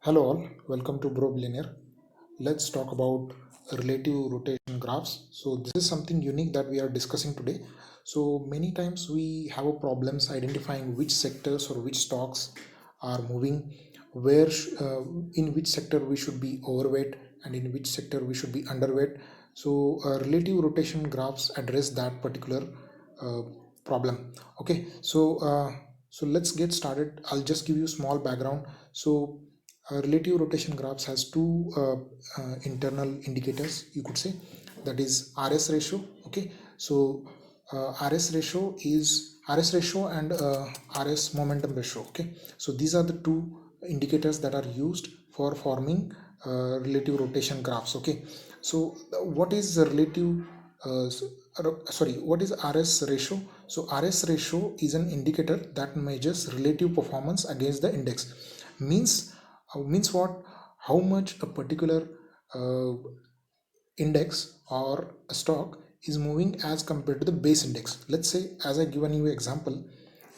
Hello all, welcome to Billionaire. Let's talk about relative rotation graphs. So this is something unique that we are discussing today. So many times we have a problems identifying which sectors or which stocks are moving, in which sector we should be overweight and in which sector we should be underweight. So relative rotation graphs address that particular uh, problem. Okay, so let's get started. I'll just give you small background. So relative rotation graphs has two internal indicators, you could say, that is RS ratio. Okay, so RS ratio and RS momentum ratio. Okay, so these are the two indicators that are used for forming relative rotation graphs. Okay, so what is the relative what is RS ratio? So RS ratio is an indicator that measures relative performance against the index. Means what? How much a particular uh, index or a stock is moving as compared to the base index. Let's say, as I given you example,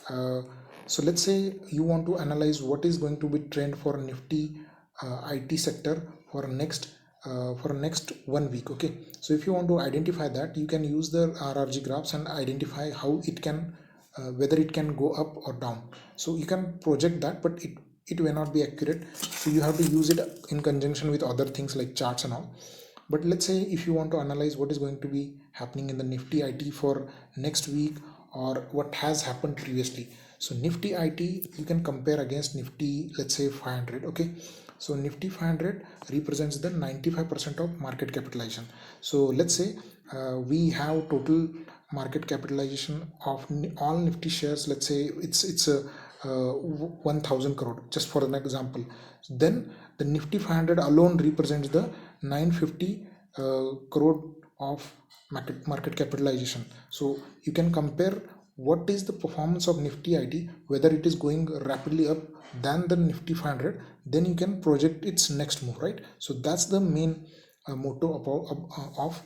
uh, so let's say you want to analyze what is going to be trend for Nifty IT sector for next 1 week. Okay, so if you want to identify that, you can use the RRG graphs and identify how it can whether it can go up or down. So you can project that, but it may not be accurate, so you have to use it in conjunction with other things like charts and all. But let's say if you want to analyze what is going to be happening in the Nifty IT for next week or what has happened previously. So Nifty IT you can compare against Nifty, let's say 500. Okay, so Nifty 500 represents the 95% of market capitalization. So let's say we have total market capitalization of all Nifty shares. Let's say it's a 1000 crore, just for an example. Then the Nifty 500 alone represents the 950 crore of market capitalization. So you can compare what is the performance of Nifty IT, whether it is going rapidly up than the Nifty 500, then you can project its next move, right? So that's the main motto of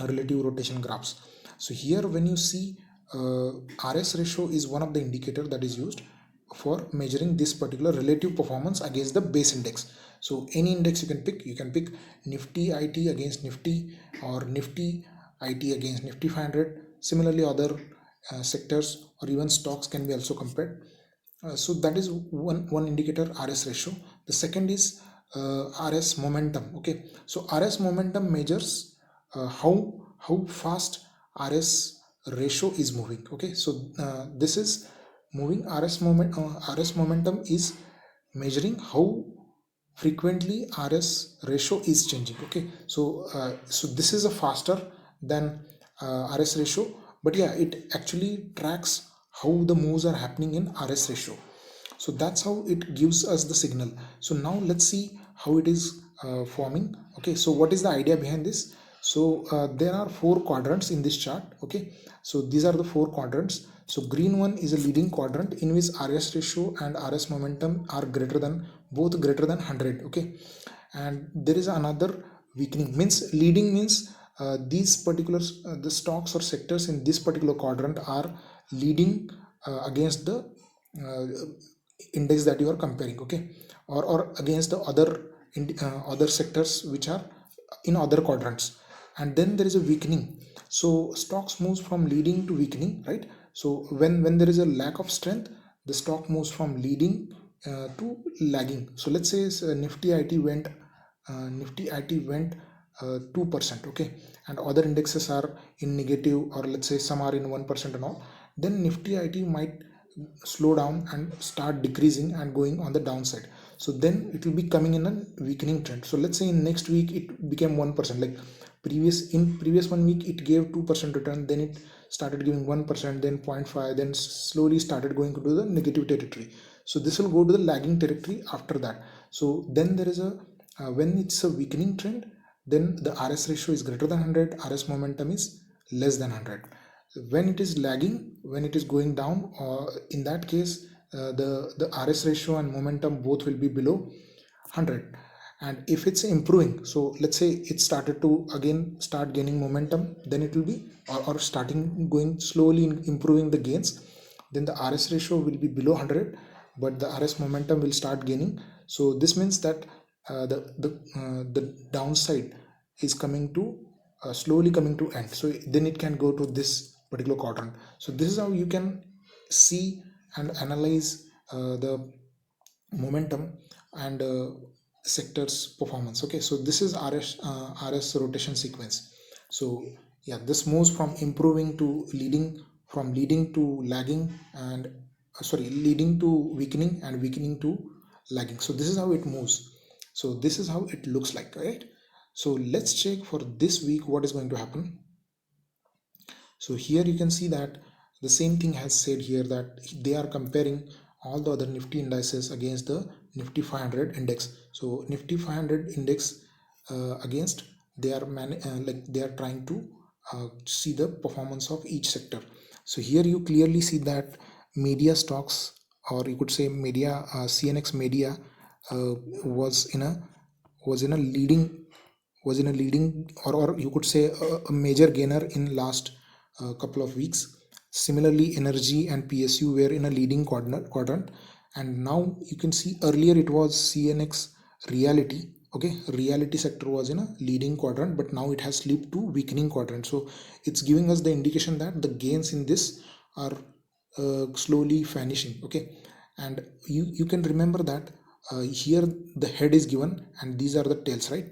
relative rotation graphs. So here when you see RS ratio is one of the indicator that is used for measuring this particular relative performance against the base index. So any index you can pick Nifty IT against Nifty or Nifty IT against Nifty 500. Similarly, other sectors or even stocks can be also compared. So that is one indicator, RS ratio. The second is RS momentum. Okay, so RS momentum measures how fast RS ratio is moving. Okay, so this is moving RS momentum is measuring how frequently RS ratio is changing. Okay, so this is a faster than RS ratio, but yeah, it actually tracks how the moves are happening in RS ratio. So that's how it gives us the signal. So now let's see how it is forming. Okay, so what is the idea behind this? So there are four quadrants in this chart. Okay, so these are the four quadrants. So green one is a leading quadrant in which RS ratio and RS momentum are both greater than 100. Okay, and there is another weakening. Means leading means these particular the stocks or sectors in this particular quadrant are leading against the uh, index that you are comparing. Okay, or against the other sectors which are in other quadrants. And then there is a weakening. So stocks moves from leading to weakening, right? So when there is a lack of strength, the stock moves from leading to lagging. So let's say Nifty IT went 2%. Okay, and other indexes are in negative, or let's say some are in 1% and all. Then Nifty IT might slow down and start decreasing and going on the downside. So then it will be coming in a weakening trend. So let's say in next week it became 1%. Like previous 1 week it gave 2% return, then it started giving 1%, then 0.5, then slowly started going to the negative territory. So this will go to the lagging territory after that. So then there is a when it's a weakening trend, then the RS ratio is greater than 100, RS momentum is less than 100. When it is lagging, when it is going down, in that case the RS ratio and momentum both will be below 100. And if it's improving, so let's say it started to again start gaining momentum, then it will be or starting going slowly improving the gains, then the RS ratio will be below 100, but the RS momentum will start gaining. So this means that the downside is coming to slowly coming to end, so then it can go to this particular quadrant. So this is how you can see and analyze the momentum and sectors performance. Okay, so this is RS rotation sequence. So yeah, this moves from improving to leading, from leading to lagging, and leading to weakening, and weakening to lagging. So this is how it moves. So this is how it looks like, right? So let's check for this week what is going to happen. So here you can see that the same thing has said here, that they are comparing all the other Nifty indices against the Nifty 500 index. So Nifty 500 index against, they are they are trying to see the performance of each sector. So here you clearly see that media stocks, or you could say media, CNX media was in a leading, or you could say a major gainer in last couple of weeks. Similarly, energy and PSU were in a leading quadrant, and now you can see earlier it was CNX reality. Okay, reality sector was in a leading quadrant, but now it has slipped to weakening quadrant. So it's giving us the indication that the gains in this are slowly vanishing. Okay, and you can remember that here the head is given and these are the tails, right?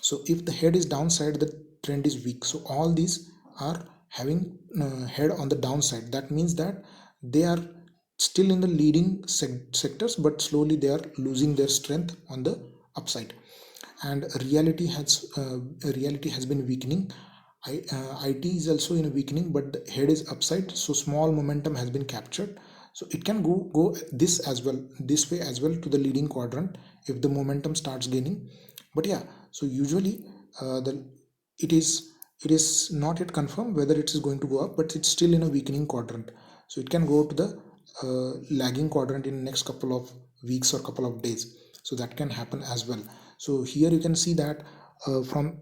So if the head is downside, the trend is weak. So all these are having head on the downside. That means that they are still in the leading sectors, but slowly they are losing their strength on the upside. And reality has been weakening. IT is also in a weakening, but the head is upside, so small momentum has been captured. So it can go this as well, this way as well, to the leading quadrant if the momentum starts gaining. But yeah, so usually the it is it is not yet confirmed whether it is going to go up, but it's still in a weakening quadrant. So it can go to the lagging quadrant in next couple of weeks or couple of days. So that can happen as well. So here you can see that from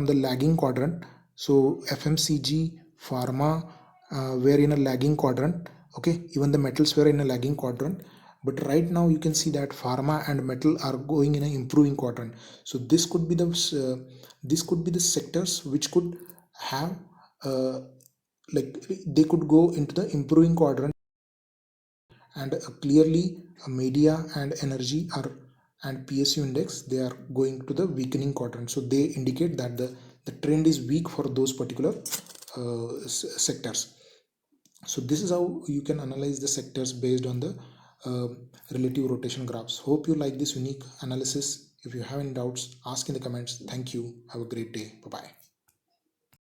the lagging quadrant, so FMCG, pharma were in a lagging quadrant. Okay, even the metals were in a lagging quadrant, but right now you can see that pharma and metal are going in an improving quadrant. So this could be the sectors which could have they could go into the improving quadrant. And clearly media and energy are, and PSU index, they are going to the weakening quadrant. So they indicate that the trend is weak for those particular sectors. So this is how you can analyze the sectors based on the uh, relative rotation graphs. Hope you like this unique analysis. If you have any doubts, ask in the comments. Thank you. Have a great day. Bye bye.